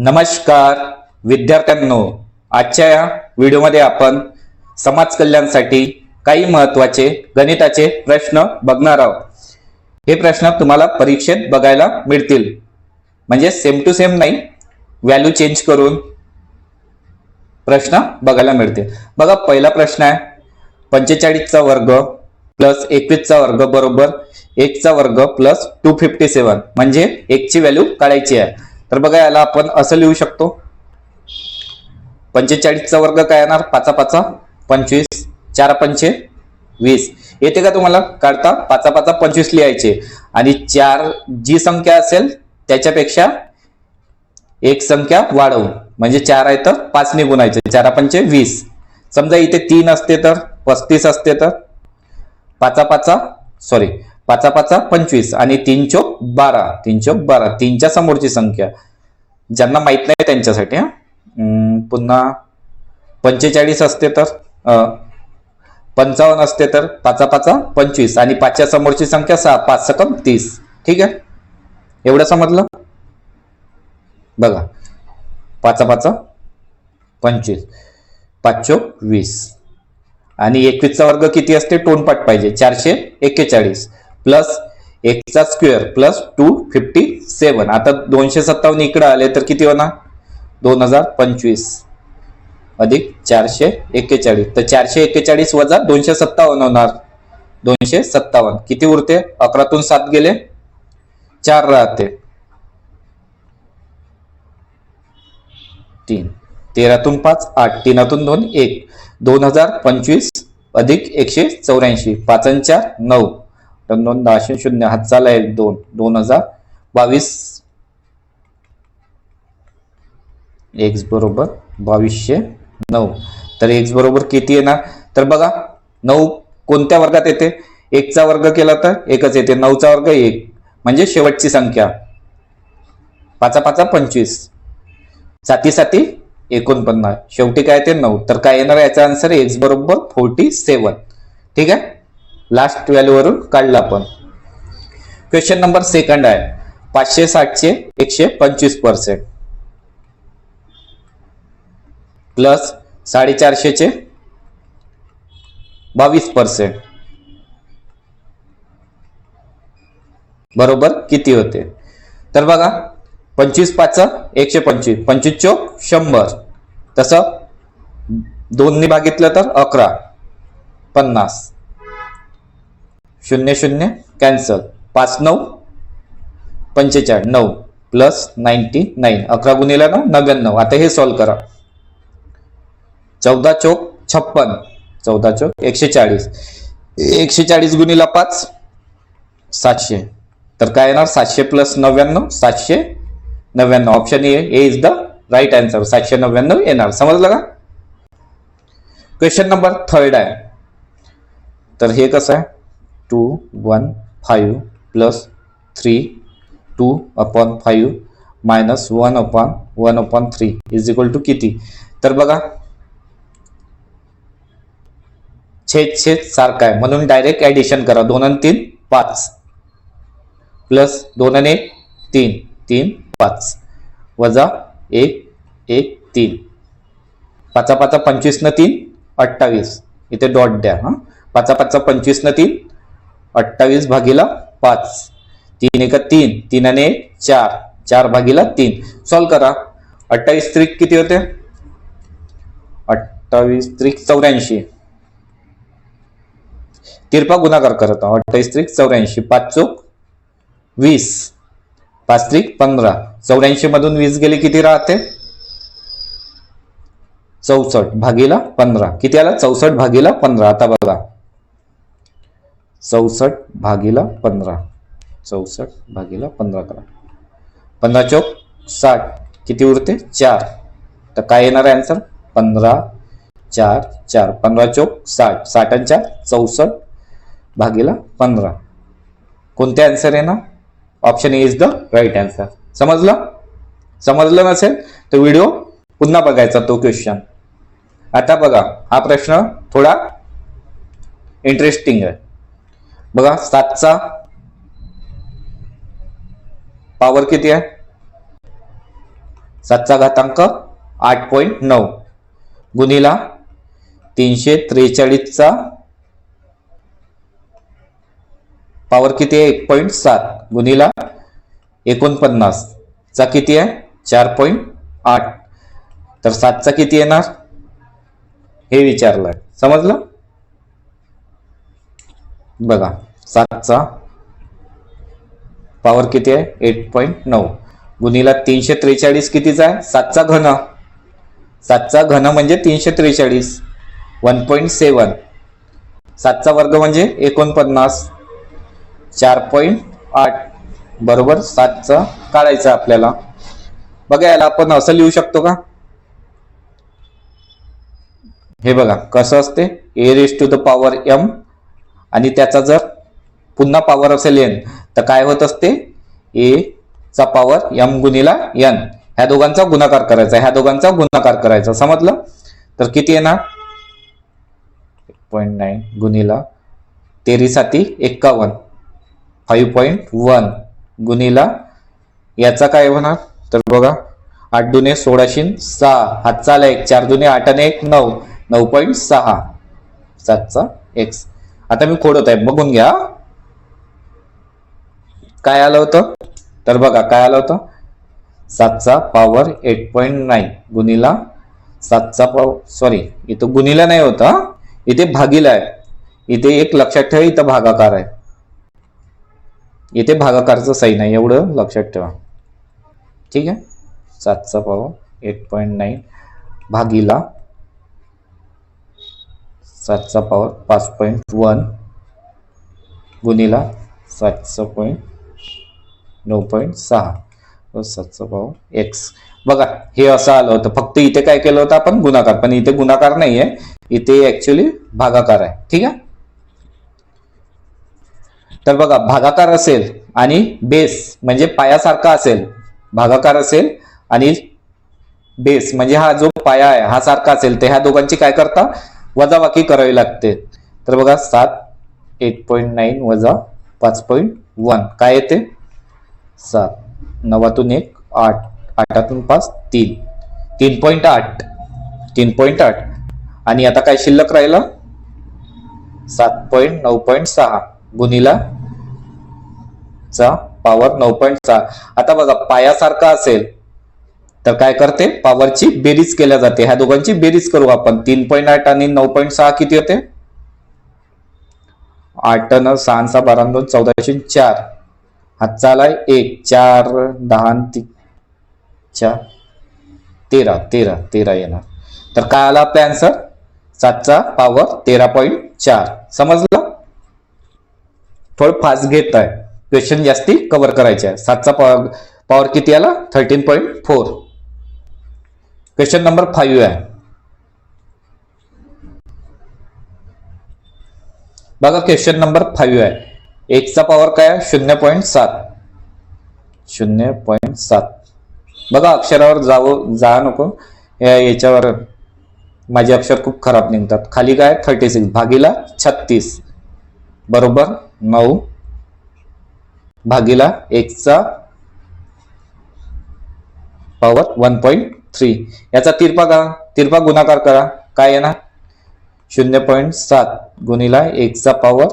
नमस्कार विद्यार्थ्यांनो, आजच्या या व्हिडिओमध्ये आपण समाज कल्याणासाठी काही महत्त्वाचे गणिताचे प्रश्न बघणार आहोत। हे प्रश्न तुम्हाला परीक्षेत बघायला मिळतील, म्हणजे सेम टू सेम नाही, व्हॅल्यू चेंज करून प्रश्न बघायला मिळतील। बघा, पहिला प्रश्न आहे 45 चा वर्ग प्लस 21 चा वर्ग बरोबर 1 चा वर्ग प्लस 257, म्हणजे 1 ची व्हॅल्यू काढायची आहे। तर बघा, याला आपण असं लिहू शकतो, 45 चा वर्ग काय येणार, 5 5 25, 4 5 20 येते का तुम्हाला काढता? 5 5 25 लिहायचे आणि 4 जी संख्या असेल त्याच्यापेक्षा एक संख्या वाढवून, म्हणजे 4 आहे तर 5 ने गुणायचे, 4 5 20। समजा इथे 3 असते तर 35 असते तर 5 5 25 आणि 3 चौक 12, 3 चौक 12, 3 च्या समोरची संख्या ज्यांना माहित नाही त्यांच्यासाठी पुन्हा 45 असते तर 55 असते तर 5 5 25 आणि 5 च्या समोरची संख्या 6, 5 सकम 30। ठीक आहे, एवढं समजलं? बघा, 5 5 25, 5 चौक 20 आणि 21 चा वर्ग किती असते? टोनपाठ पाहिजे, 441 प्लस 1 चा स्क्वेअर प्लस 257। आता 257 इकडे आले तर किती होणार? 2025 अधिक 441, तर 441 वजा 257 होणार 257। किती उरते? 11 तून 7 गेले 4 राहते, 3, 13 तून 5 8, 3 तून 2 1, 2025 अधिक 184, 5 आणि 4 9, 2 10 0 हात चाला 1 2, 2022 x बरोबर 2209। तर x बरोबर किती येणार? तर बघा, 9 कोणत्या वर्गात येते? 1 चा वर्ग केला तर 1च येते, 9 चा वर्ग 1, म्हणजे शेवटची संख्या 5 5 25, 7 7 49, शेवटी काय ते 9। तर काय येणार? याचा आन्सर x बरोबर 47। ठीक आहे, लास्ट व्हॅल्यू वरून काढला आपण। क्वेश्चन नंबर सेकंड आहे 560 चे 125% प्लस 450 चे 22% बरोबर किती होते? तर बघा, 25 5 125, 25 चौक 100, तसं 2 ने भागितलं तर 11, 50, 0 0 कॅन्सल, 5 9 45, 9 प्लस 99, 11 गुणिले 9 99। आता हे सॉल्व करा, 14 चौक 56, 14 चौक 140, 140 गुणिले 5 700, तर काय येणार? 700 plus 99 799। Option A is the right answer, 799 येणार। समजलं का? क्वेश्चन नंबर थर्ड आहे, तर हे कसं आहे 215 plus 3 2/5 minus 1/1/3 is equal to किती? तर बघा, छेद सारखा आहे म्हणून डायरेक्ट ऍडिशन करा, 2 आणि 3 5 प्लस 2 आणि 1 3 3 5 वजा 1 1 3, 5 5 25 न 3 28, इथे डॉट द्या। 5 5 25 न 3 28 भागिला 5, 3 1 3, 3 आणि 1 4, 4 भागिला 3। सॉल्व करा, 28 त्रिक किती होते? 28 त्रिक 84, तिरपा गुणाकार करत आहोत, 28 त्रिक 84, 5 चौक 20, 5 त्रिक 15, 84 मधून 20 गेले किती राहते? 64 भागिला 15, किती आला? 64 भागिला 15। आता बघा, 64 भागिला 15, 64 भागिला 15 करा, 15 चौक 60, किती उरते? 4, तर काय येणार आहे आन्सर? 15 4 4, 15 चौक 60, 60 आणि 4 64 भागिला 15। कोणते आन्सर येणार? Option A is the right answer. समजलं? समजलं नसेल तर व्हिडिओ पुन्हा बघायचा तो क्वेश्चन। आता बघा, हा प्रश्न थोडा इंटरेस्टिंग आहे। बघा, 7 चा पॉवर किती आहे? 7चा घातांक 8.9 गुणिला 343चा पॉवर किती आहे 1.7 गुणिला 49 चा किती आहे 4.8 तर 7चा किती येणार हे विचारलंय समजलं बघा 7चा पॉवर किती आहे 8.9 गुणिला 343 कितीचा आहे 7चा घन 7चा घन म्हणजे 343 1.7 7चा वर्ग म्हणजे 49 4.8 बरोबर 7चा काढायचा आपल्याला बघा याला आपण असं लिहू शकतो का हे बघा कसं असते a raise to the power m आणि त्याचा जर पुन्हा पॉवर असेल n तर काय होत असते a चा पॉवर m गुणिला n ह्या दोघांचा गुणाकार करायचा ह्या दोघांचा गुणाकार करायचा समजलं तर किती येणार 0.9 गुणिला 13 51 5.1 गुणिला याचा काय होणार तर बघा 8 दुने 16 6 हातचा आला 1 4 दुने 8 आणि 1 9 9.6 7चा x आता मी खोडत आहे बघून घ्या काय आलं होतं तर बघा काय आलं होतं 7चा पॉवर 8.9 गुणिला 7चा पॉवर सॉरी इथं गुणिला नाही होता इथे भागिला आहे इथे एक लक्षात ठेवा इथं भागाकार आहे इथे भागाकारचं सही नाही एवढं लक्षात ठेवा ठीक आहे 7चा पॉवर 8.9 भागिला 7चा पॉवर 5.1 गुणिला 7चा पॉईंट 9.6 व 7चा पॉवर x बघा हे असं आलं होतं फक्त इथे काय केलं होतं आपण गुणाकार पण इथे गुणाकार नाहीये इथे ऍक्च्युअली भागाकार आहे ठीक आहे तर बघा भागाकार असेल आणि बेस म्हणजे पायासारखा असेल भागाकार असेल आणि बेस म्हणजे हा जो पाया आहे हा सारखा असेल तर ह्या दोघांची काय करता वजाबाकी करावी लागते तर बघा 7 8.9 वजा 5.1 काय येते 7 9तून 1 8 8तून 5 3 3.8 3.8 आणि आता काय शिल्लक राहिलं 7.9.6 गुणिला चा पॉवर 9.6 आता बघा पायासारखा असेल तर काय करते पॉवरची बेरीज केल्या जाते ह्या दोघांची बेरीज करू आपण 3.8 आणि 9.6 किती होते 8 न 6 6 12 2 1404 हातचा आलाय 1 4 10 4 13 येणार तर काय आला आपला आन्सर 7चा पॉवर 13.4 समजलं थोडं फास्ट घेत आहे क्वेश्चन जास्ती कव्हर करायचे आहे 7चा पॉवर किती आला 13.4 क्वेश्चन नंबर 5 आहे बघा क्वेश्चन नंबर 5 आहे x चा पॉवर काय आहे 0.7 0.7 बघा अक्षरावर जा नको याच्यावर माझे अक्षर खूप खराब निघतात खाली काय 36 भागिला 36 बरोबर 9 भागिला x चा पॉवर 1.3 याचा तिरपा गुणाकार करा काय येणार 0.7 गुणिला x चा पॉवर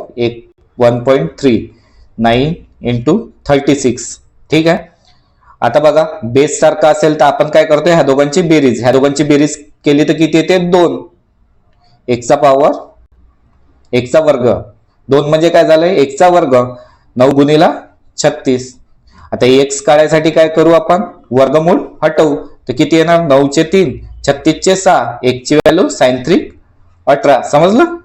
1.3 9 इंटू 36 ठीक आहे आता बघा बेस सारखा असेल तर आपण काय करतो ह्या दोघांची बेरीज केली तर किती येते 2 x चा पॉवर x चा वर्ग 2 म्हणजे काय झालंय x चा वर्ग 9 गुणिला 36 आता x काढायसाठी काय करू आपण वर्गमूळ हटवू तर किती येणार 9 चे 3 36 चे 6 x ची व्हॅल्यू sin 3 18 समजलं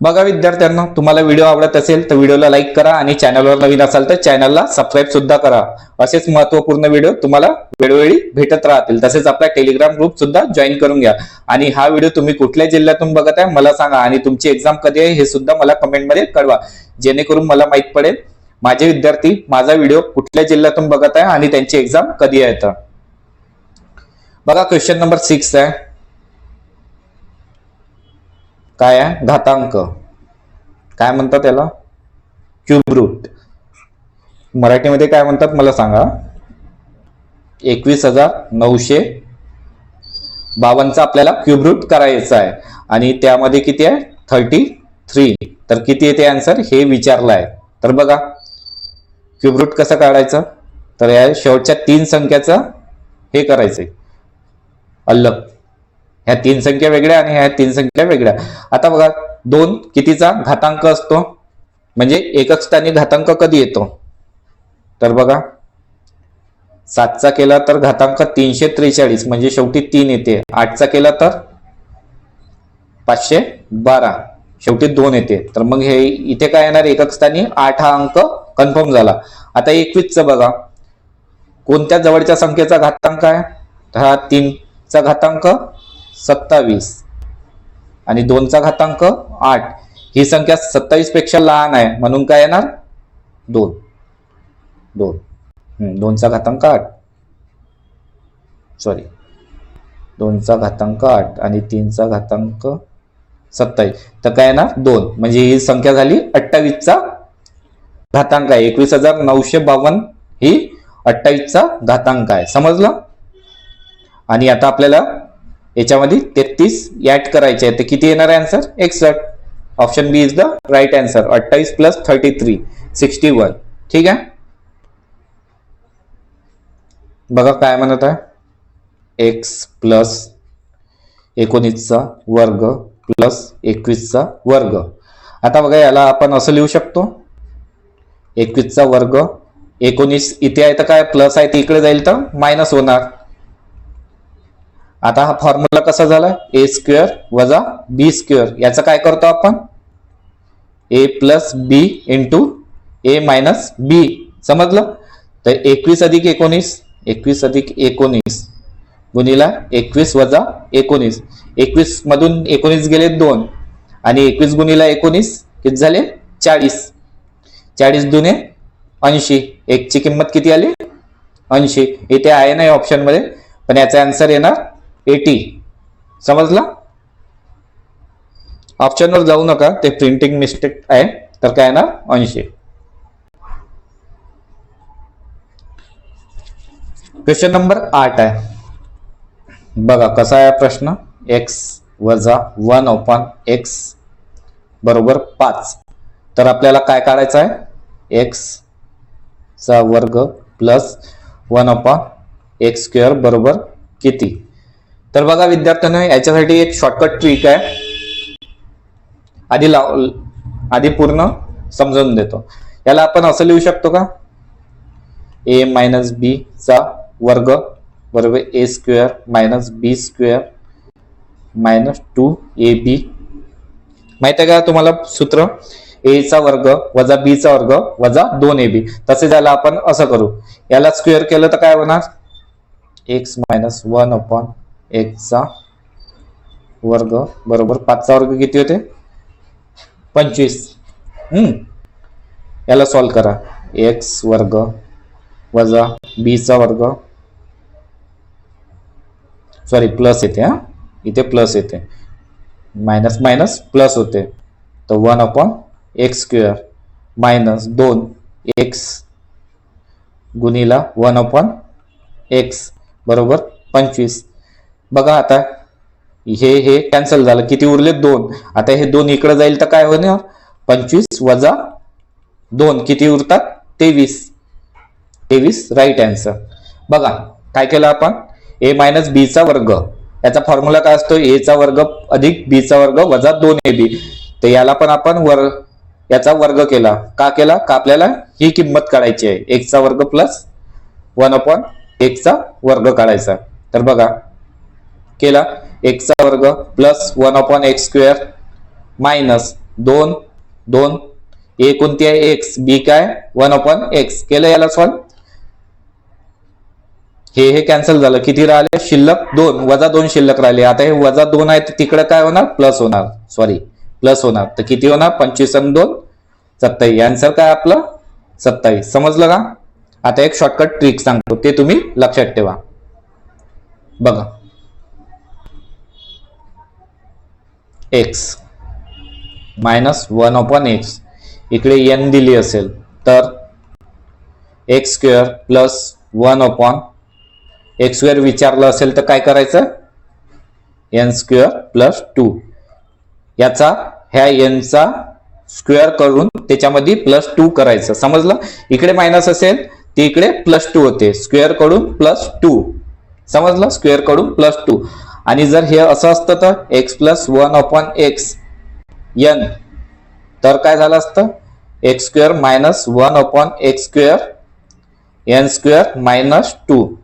बघा विद्यार्थ्यांनो तुम्हाला व्हिडिओ आवडत असेल तर व्हिडिओला लाईक करा आणि चॅनलवर नवीन असाल तर चॅनलला सबस्क्राईब सुद्धा करा असेच महत्त्वपूर्ण व्हिडिओ तुम्हाला वेळोवेळी भेटत राहतील तसेच आपला टेलिग्राम ग्रुप सुद्धा जॉईन करून घ्या आणि हा व्हिडिओ तुम्ही कुठल्या जिल्ह्यातून बघत आहे मला सांगा आणि तुमची एक्झाम कधी आहे हे सुद्धा मला कमेंट मध्ये कळवा जेणेकरून मला माहित पडेल माझे विद्यार्थी माझा व्हिडिओ कुठल्या जिल्ह्यातून बघत आहे आणि त्यांची एक्झाम कधी आहे तर बघा क्वेश्चन नंबर 6 आहे काय आहे घातांक काय म्हणतात त्याला क्यूब रूट मराठीमध्ये काय म्हणतात मला सांगा 21,952चा आपल्याला क्यूब रूट करायचा आहे आणि त्यामध्ये किती आहे 33. तर किती येते आन्सर हे विचारलं आहे. तर बघा क्यूब रूट कसं काढायचं, तर या शेवटच्या 3 संख्याचं हे करायचंय अलग, ह्या 3 संख्या वेगळ्या आणि ह्या 3 संख्या वेगळ्या. आता बघा 2 कितीचा घातांक असतो, म्हणजे एकक स्थानी घातांक कधी येतो, तर बघा 7चा केला तर घातांक 343 म्हणजे शेवटी 3 येते. 8चा केला तर 512 शेवटी 2 येते. तर मग हे इथे काय येणार, एकक स्थानी 8 हा अंक कन्फर्म झाला. आता 21चं बघा कोणत्या जवळच्या संख्येचा घातांक आहे, तर हा 3चा घातांक 27 आणि 2चा घातांक 8. ही संख्या 27 पेक्षा लहान आहे म्हणून काय येणार 2. 2चा घातांक 8 सॉरी 2चा घातांक 8 आणि 3चा घातांक 27. तर काय येणार 2, म्हणजे ही संख्या झाली 28चा घातांक आहे. 21,952 ही 28चा घातांक आहे. समजलं. आणि आता आपल्याला याच्यामध्ये 33 ऍड करायचे आहे, तर किती येणार आहे answer 61. Option B is the right answer. 28 + 33 61. ठीक आहे. बघा काय म्हणत आहे, x + 19चा वर्ग + 21चा वर्ग. आता बघा याला आपण असं लिहू शकतो 21चा वर्ग 19 इथे आहे तर काय प्लस आहे ते इकडे जाईल तर मायनस होणार. आता हा फॉर्म्युला कसा झाला a² - b². याचा काय करतो आपण a + b × a - b. समजलं. तर 21 + 19 21 + 19 गुणिला 21 - 19. 21 मधून 19 गेले 2 आणि 21 गुणिला 19 किती झाले 40. 40 दुने 80. एक ची किंमत किती आली 80. इथे आहे नाही ऑप्शन मध्ये, पण याचा आन्सर येणार 80. समजला. ऑप्शनवर जाऊ नका, ते प्रिंटिंग मिस्टेक आहे. तर काय येणार 80. क्वेश्चन नंबर 8 आहे. बघा कसा आहे प्रश्न. x - 1/x = 5. तर आपल्याला काय काढायचं आहे x² + 1/x² बरोबर किती. तर बघा विद्यार्थ्यांनो याच्यासाठी एक शॉर्टकट ट्रिक आहे, आधी पूर्ण समजावून देतो. याला आपण असं लिहू शकतो का a - b² बरोबर a² - b² - 2ab. माहित आहे का तुम्हाला सूत्र, a² - b² - 2ab. तसे झालं आपण असं करू, याला स्क्वेअर केलं तर काय होणार x - 1/x² बरोबर 5चा वर्ग किती होते 25. याला सॉल्व करा. x² - b² सॉरी प्लस येते, इथे प्लस येते, मायनस मायनस प्लस होते. तर 1/x² - 2x गुणिला 1/x बरोबर 25. बघा आता हे कॅन्सल झालं, किती उरले 2. आता हे 2 इकडे जाईल तर काय होणार 25 - 2 किती उरतात 23 राईट आन्सर. बघा काय केलं आपण a - b². याचा फॉर्म्युला काय असतो a² + b² - 2ab. तर याला पण आपण याचा वर्ग केला. का केला का आपल्याला ही किंमत काढायची आहे x² + 1/x² काढायचा. तर बघा केला x² + 1/x² - 2 a कोणती आहे x, b काय 1/x. केलं याला सॉल्व. हे कॅन्सल झालं, किती राहिले शिल्लक 2 - 2 शिल्लक राहिले. आता हे -2 आहे तिकडे काय होणार प्लस होणार, सॉरी प्लस होणार. तर किती होणार 25 आणि 2 27. आन्सर काय आपलं 27. समजलं का. आता एक शॉर्टकट ट्रिक सांगतो, ते तुम्ही लक्षात ठेवा. बघा x - 1/x इकडे n दिली असेल तर x² + 1/x एक्स स्क्वेअर विचारलं असेल तर काय करायचं, एन स्क्वेअर प्लस 2 याचा ह्या एनचा स्क्वेअर करून त्याच्यामध्ये प्लस 2 करायचं. समजलं. इकडे मायनस असेल ते इकडे प्लस 2 होते, स्क्वेअर कडून प्लस 2. समजलं. स्क्वेअर कडून प्लस 2. आणि जर हे असं असतं तर एक्स प्लस 1/x एन, तर काय झालं असतं, X square minus 1/x square N square minus 2.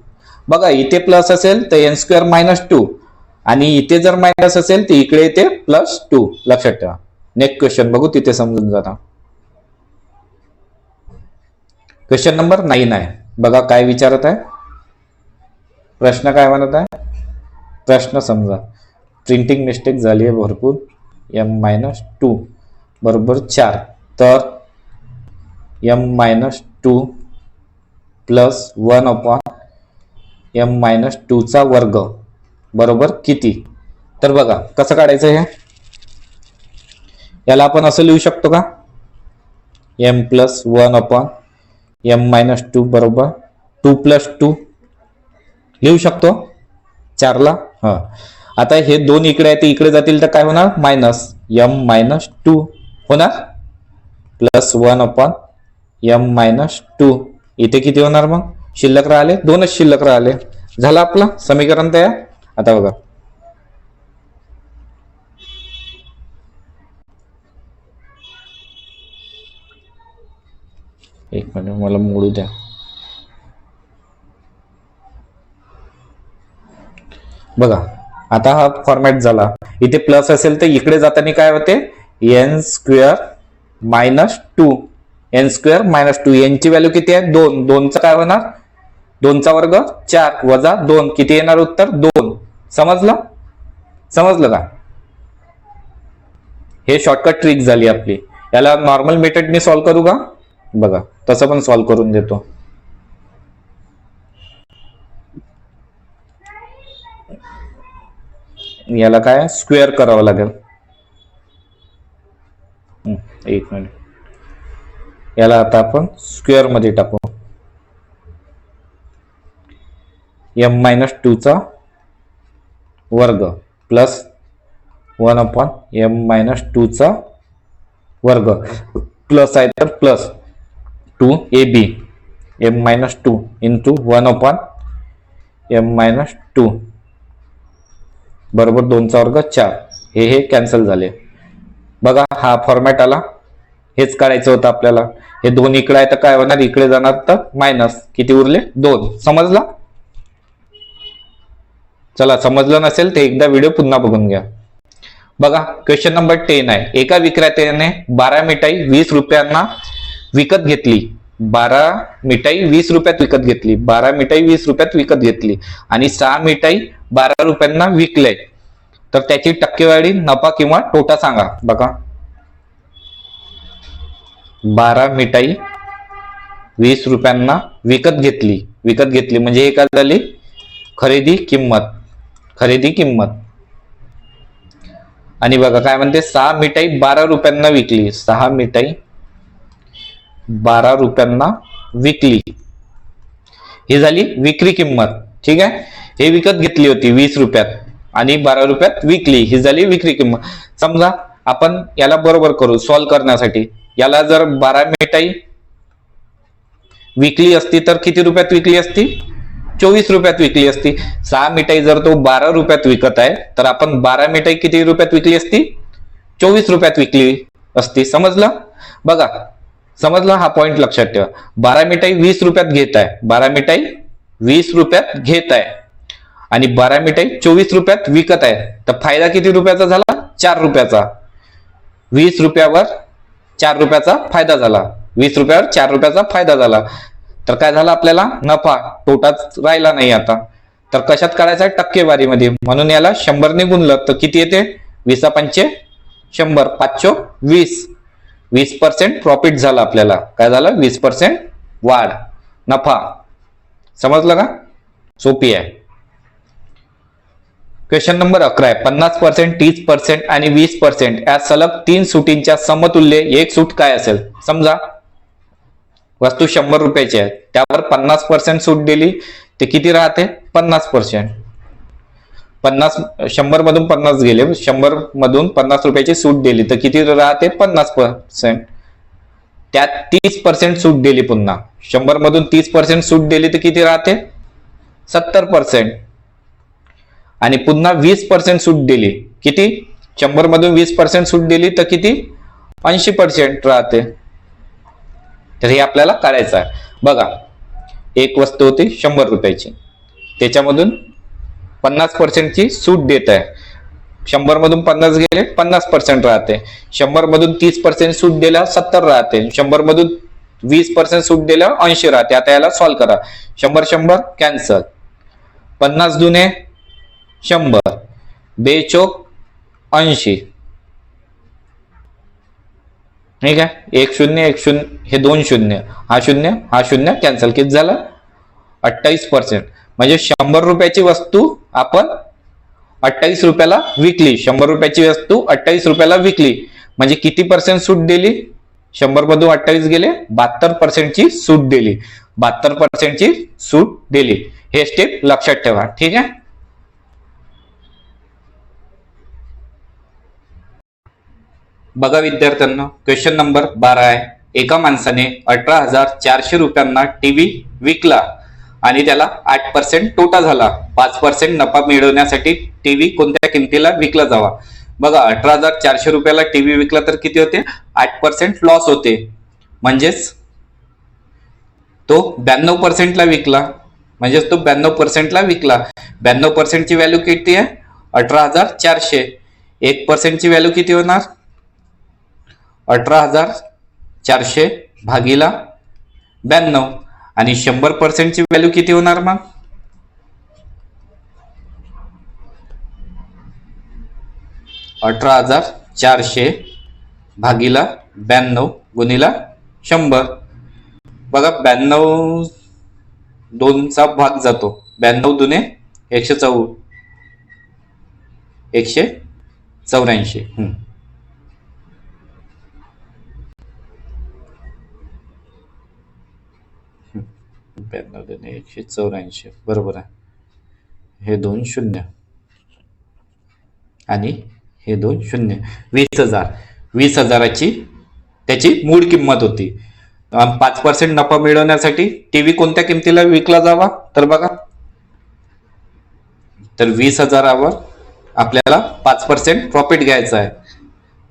बघा इथे प्लस असेल तर एन स्क्वेअर मायनस 2 आणि इथे जर मायनस असेल तर इकडे येते प्लस 2. लक्षात ठेवा. नेक्स्ट क्वेश्चन बघू, तिथे समजून जाता. क्वेश्चन नंबर 9 आहे. बघा काय विचारत आहे, प्रश्न काय म्हणत आहे. प्रश्न समजा. प्रिंटिंग मिस्टेक झाली आहे भरपूर. m-2 बरोबर 4, तर m-2 प्लस 1/m-2 चा वर्ग बरोबर किती. तर बघा कसं काढायचं हे. याला आपण असं लिहू शकतो का, m प्लस 1/m-2 बरोबर 2 प्लस 2 लिहू शकतो 4 ला. आता हे 2 इकडे आहे ते इकडे जातील तर काय होणार, मायनस m-2 होणार प्लस 1/m-2. इथे किती होणार मग, शिल्लक राहिले 2च शिल्लक राहिले. झालं आपलं समीकरण तयार. आता बघा एक मिनिट मला मोडू द्या. बघा आता हा फॉर्मॅट झाला. इथे प्लस असेल तर इकडे जाताना काय होते, N square minus 2. N square minus 2 यांची व्हॅल्यू किती आहे, 2. 2चा काय होणार, 2चा वर्ग 4 वजा 2 किती येणार, उत्तर 2. समजलं. समजलं का. हे शॉर्टकट ट्रिक झाली आपली. याला नॉर्मल मेथडने सॉल्व्ह करू का, बघा तसं पण सॉल्व्ह करून देतो. याला काय स्क्वेअर करावं लागेल. एक मिनिट. याला आता आपण स्क्वेअर मध्ये टाकू. m-2 चा वर्ग प्लस 1/m-2 चा वर्ग प्लस आहे तर plus 2ab m-2 into 1/m-2 बरोबर 2चा वर्ग 4. हे कॅन्सल झाले. बघा हा फॉर्मॅट आला. हेच काढायचं होतं आपल्याला. हे 2 इकडे आहे तर काय होणार, इकडे जाणार तर मायनस किती उरले 2. समजला. चला समजलं नसेल तर एकदा व्हिडिओ पुन्हा बघून घ्या. बघा क्वेश्चन नंबर 10 आहे. एका विक्रेत्याने 12 मिठाई 20 रुपयांना विकत घेतली. 12 मिठाई 20 रुपयात विकत घेतली. 12 मिठाई 20 रुपयात विकत घेतली आणि 6 मिठाई 12 रुपयांना विकले. तर त्याची टक्केवारी नफा किंवा तोटा सांगा. बघा 12 मिठाई 20 रुपयांना विकत घेतली. विकत घेतली म्हणजे हे काय झाली, खरेदी किंमत. खरेदी किंमत. आणि बघा काय म्हणते, 6 मिठाई 12 रुपयांना विकली. 6 मिठाई 12 रुपयांना विकली. ही झाली विक्री किंमत. ठीक आहे. हे विकत घेतली होती 20 रुपयात आणि 12 रुपयात विकली. ही झाली विक्री किंमत. समजा आपण याला बरोबर करू सॉल्व्ह करण्यासाठी. याला जर 12 मिठाई विकली असती तर किती रुपयात विकली असती, 24 रुपयात विकली असती. 6 मिठाई जर तो 12 रुपयात विकत आहे तर आपण 12 मिठाई किती रुपयात विकली असती, 24 रुपयात विकली असती. समजलं. बघा समजलं. हा पॉइंट लक्षात ठेवा. 12 मिठाई 20 रुपयात घेत आहे. 12 मिठाई 20 रुपयात घेत आहे आणि 12 मिठाई 24 रुपयात विकत आहे. तर फायदा किती रुपयाचा झाला, 4 रुपयाचा. 20 रुपयावर 4 रुपयाचा फायदा झाला. 20 रुपयावर 4 रुपयाचा फायदा झाला. तर काय झालं आपल्याला, नफा. तोटाच राहिला नाही आता. तर कशात काढायचा, टक्केवारीमध्ये. म्हणून याला 100 ने गुणलं तर किती येते, 20×5 100, 5 20. 20% प्रॉफिट झाला आपल्याला. काय झालं, 20% वाढ, नफा. समजलं का. सोपी आहे. क्वेश्चन नंबर 11 आहे. 50%, 30% आणि 20% या सलग 3 सुटींच्या समतुल्य एक सूट काय असेल. समजा वस्तू 100 रुपयाची आहे, त्यावर 50% सूट दिली, ते किती राहते? 50%. 100 मधून 50 गेले, 100 मधून 50 रुपयाची सूट दिली तर किती राहते? 50%. त्यात 30% सूट दिली, पुन्हा 100 मधून 30% सूट दिली तर किती राहते? 70%. आणि पुन्हा 20% सूट दिली, किती? 100 मधून 20% सूट दिली तर किती? 80% राहते. तर हे आपल्याला काढायचं आहे. बघा, एक वस्तू होती 100 रुपयाची, त्याच्यामधून 50% ची सूट देत आहे. 100 मधून 50 गेले, 50% राहते. 100 मधून 30% सूट दिल्यावर 70 राहते. 100 मधून 20% सूट दिल्यावर 80 राहते. आता याला सॉल्व करा. 100 कॅन्सल. 50 दुने 100, 2 चोक 80. ठीक आहे. 1 शून्य 1 शून्य, हे 2 शून्य, हा शून्य कॅन्सल. किती झालं? 28%. म्हणजे 100 रुपयाची वस्तू आपण 28 रुपयाला विकली. 100 रुपयाची वस्तू 28 रुपयाला विकली म्हणजे किती पर्सेंट सूट दिली? 100 मधून 28 गेले, 72% ची सूट दिली. 72% ची सूट दिली. हे स्टेप लक्षात ठेवा. ठीक आहे. बघा विद्यार्थ्यांना, क्वेश्चन नंबर 12 आहे. एका माणसाने 18,400 रुपयांना टीव्ही विकला आणि त्याला 8% तोटा झाला. 5% नफा मिळवण्यासाठी टीव्ही कोणत्या किमतीला विकला जावा? बघा, 18,400 रुपयाला टीव्ही विकला तर किती होते? 8% लॉस होते. म्हणजेच तो 92% ला विकला. म्हणजेच तो 92% ला विकला. 92% ची व्हॅल्यू किती आहे? 18,400. 1% ची व्हॅल्यू किती होणार? 18,400 भागीला 92. आणि 100% ची व्हॅल्यू किती होणार मग? 18,400 भागीला 92 गुणिला 100. बघा, 92 2चा भाग जातो. 92 दुने 184. 92 दुने 184, बरोबर आहे. हे 2 शून्य आणि हे 2 शून्य. 20,000. 20,000ची त्याची मूळ किंमत होती. 5% नफा मिळवण्यासाठी टीव्ही कोणत्या किमतीला विकला जावा? तर बघा, तर 20,000वर आपल्याला 5% प्रॉफिट घ्यायचा आहे.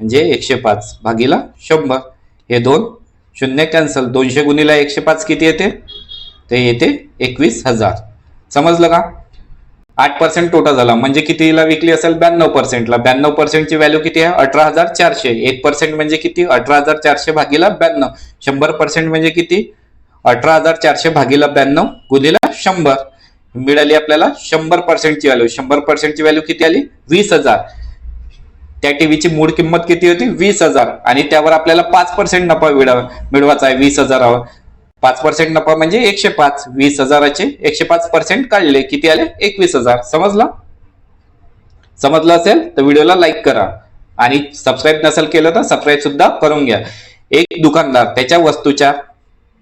म्हणजे 105 भागीला 100. हे 2 शून्य कॅन्सल. 200 गुणिला 105 किती येते? ते येते 21,000. समजलं का? 8% तोटा झाला म्हणजे कितीला विकली असेल? 92% ला. 92% ची व्हॅल्यू किती आहे? 18,400. 1% म्हणजे किती? 18,400 भागीला 92. 100% म्हणजे किती? 18,400 भागीला 92 गुणिला 100. मिळाली आपल्याला 100% ची व्हॅल्यू. 100% ची व्हॅल्यू किती आली? 20,000. त्या टीव्हीची मूळ किंमत किती होती? 20,000. आणि त्यावर आपल्याला 5% नफा मिळवायचा आहे. 20,000वर 5% नफा म्हणजे 105. 20,000चे 105% काढले, किती आले? 21,000. समजलं असेल तर व्हिडिओला लाईक करा आणि सबस्क्राईब नसेल केलं तर सबस्क्राईब सुद्धा करून घ्या. एक दुकानदार त्याच्या वस्तूच्या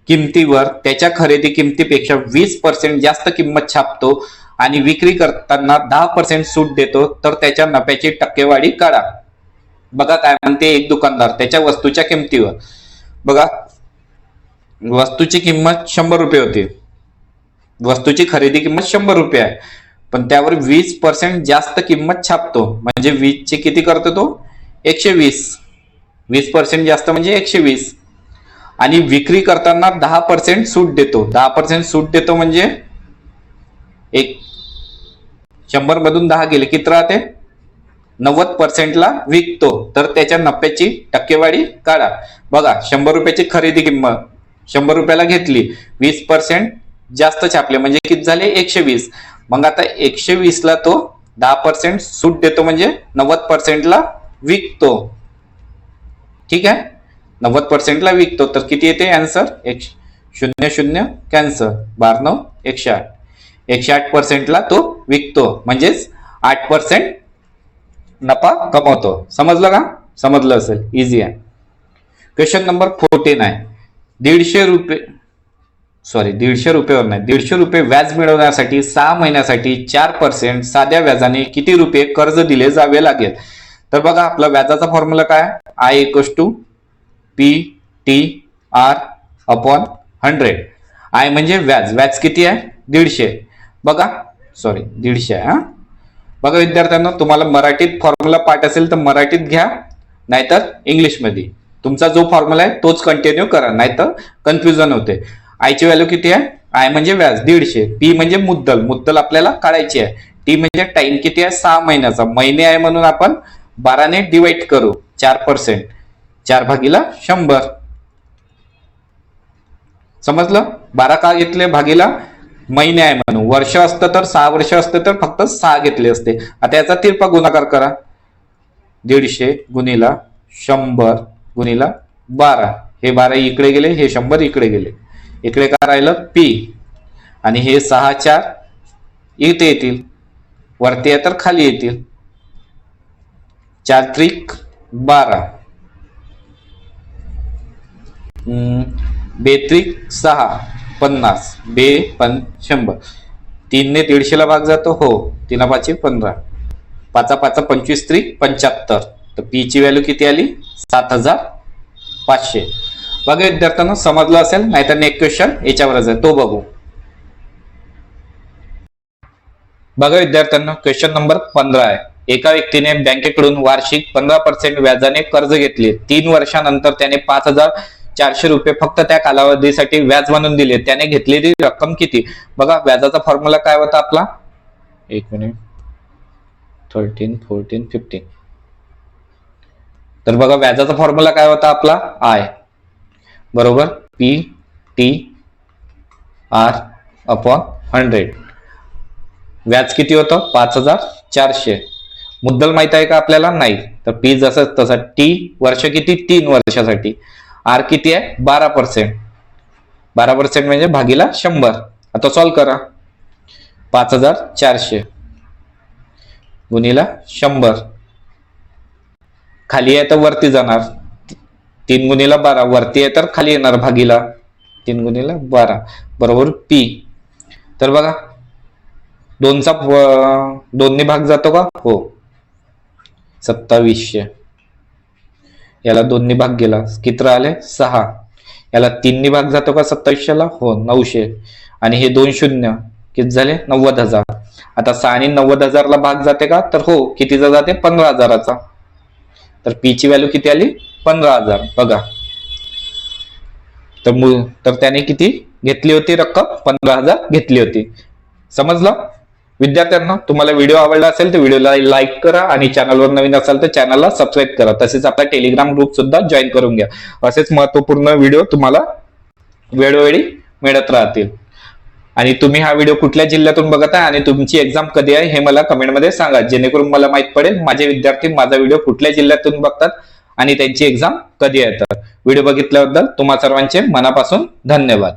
किमतीवर त्याच्या खरेदी किमतीपेक्षा 20% जास्त किंमत छापतो आणि विक्री करताना 10% सूट देतो, तर त्याच्या नफ्याची टक्केवारी काढा. बघा काय म्हणते एक दुकानदार त्याच्या वस्तूच्या किमतीवर. बघा, वस्तूची किंमत 100 रुपये होती. वस्तूची खरेदी किंमत 100 रुपये आहे, पण त्यावर 20% जास्त किंमत छापतो. म्हणजे 20 ची किती करतो तो? 120. 20% जास्त म्हणजे 120. आणि विक्री करताना 10% सूट देतो. 10% सूट देतो म्हणजे 100 मधून 10 गेले, किती राहते? 90% ला विकतो, तर त्याच्या नफ्याची टक्केवारी काढा. बघा, 100 रुपयाची खरेदी किंमत 100 रुपयाला घेतली, 20% जास्त छापले म्हणजे किती झाले? 120. मग आता 120 ला तो 10% सूट देतो म्हणजे 90% ला विकतो. ठीक आहे. 90% ला विकतो, तर किती येते आन्सर? 0 कॅन्सल. 12 108. 108% ला तो विकतो म्हणजेच 8% नफा कमवतो. समजलं का? समजलं असेल, इझी आहे. क्वेश्चन नंबर 14 आहे. 150 रुपये सॉरी 150 रुपयावर नाही, 150 रुपये व्याज मिळवण्यासाठी 6 महिन्यासाठी 4% साध्या व्याजाने किती रुपये कर्ज दिले जावे लागेल? तर बघा आपला व्याजाचा फॉर्म्युला काय, I equals to P T R upon 100. I म्हणजे व्याज, व्याज किती आहे 150. बघा सॉरी 150 आहे हा. बघा विद्यार्थ्यांना, तुम्हाला मराठीत फॉर्म्युला पाठ असेल तर मराठीत घ्या, नाहीतर इंग्लिशमध्ये. तुमचा जो फॉर्म्युला आहे तोच कंटिन्यू करा, नाहीतर कन्फ्युजन होते. आयची व्हॅल्यू किती आहे, आय म्हणजे व्याज 150, पी म्हणजे मुद्दल, मुद्दल आपल्याला काढायची आहे, टी म्हणजे टाइम किती आहे 6 महिन्याचा, महिने आहे म्हणून आपण 12 ने डिवाइड करू, 4%, 4/100. समजलं? 12 का घेतले भागीला, महिने आहे म्हणून. वर्ष असतं तर 6 वर्ष असतं तर फक्त 6 घेतले असते. आता याचा तिरपा गुणाकार करा, 150 गुणिला 100 गुणिला 12. हे 12 इकडे गेले, हे 100 इकडे गेले, इकडे काय राहिलं पी, आणि हे 6 4 इथे येतील, वरती आहे तर खाली येतील. 4 त्रिक 12, 2 त्रिक 6 50, 2 पण 100. 3 ने 150 ला भाग जातो, हो, 3 5 15, 5 5 25 त्रिक 75. तर पी ची व्हॅल्यू किती आली 7500. बघा विद्यार्थ्यांना समजलं असेल, नाहीतर नेक्स्ट क्वेश्चन याच्यावरच आहे, तो बघू. बघा विद्यार्थ्यांना, क्वेश्चन नंबर 15 आहे. एका व्यक्तीने बँकेकडून वार्षिक 15% व्याजाने कर्ज घेतले. 3 वर्षानंतर त्याने 5400 रुपये फक्त त्या कालावधीसाठी व्याज म्हणून दिले. त्याने घेतलेली रक्कम किती? बघा व्याजाचा फॉर्म्युला काय होता आपला, 1 मिनिट, 13 14 15. तर बघा व्याजाचा फॉर्म्युला काय होता आपला, आय बरोबर पी टी आर अपॉन 100. व्याज किती होतं 5400. मुद्दल माहित आहे का आपल्याला, नाही. तर पी जसं तसं, टी वर्ष किती 3 वर्षासाठी, आर किती आहे 12%, 12% म्हणजे भागीला 100. आता सॉल्व करा, 5400 गुणिला 100, खाली आहे तर वरती जाणार, 3 गुणिला 12, वरती आहे तर खाली येणार भागीला 3 गुणिला 12 बरोबर पी. तर बघा 2चा 2 ने भाग जातो का, हो, 2700. याला 2 ने भाग गेला, किती राहिले 6. याला 3 ने भाग जातो का 2700 ला, हो 900. आणि हे 2 शून्य किती झाले 90000. आता 6 ने 90000 ला भाग जाते का, तर हो, कितीचा जाते 15000चा. तर पी ची व्हॅल्यू किती आली 15000. बघा तर त्याने किती घेतली होती रक्कम, 15000 घेतली होती. समजलं विद्यार्थ्यांना? तुम्हाला व्हिडिओ आवडला असेल तर व्हिडिओला लाईक करा, आणि चॅनलवर नवीन असाल तर चॅनलला सबस्क्राईब करा. तसेच आपला टेलिग्राम ग्रुप सुद्धा जॉईन करून घ्या. असेच महत्वपूर्ण व्हिडिओ तुम्हाला वेळोवेळी मिळत राहतील. आणि तुम्ही हा व्हिडिओ कुठल्या जिल्ह्यातून बघत आहे आणि तुमची एक्झाम कधी आहे हे मला कमेंटमध्ये सांगा, जेणेकरून मला माहित पडेल माझे विद्यार्थी माझा व्हिडिओ कुठल्या जिल्ह्यातून बघतात आणि त्यांची एक्झाम कधी आहे. तर व्हिडिओ बघितल्याबद्दल तुम्हा सर्वांचे मनापासून धन्यवाद.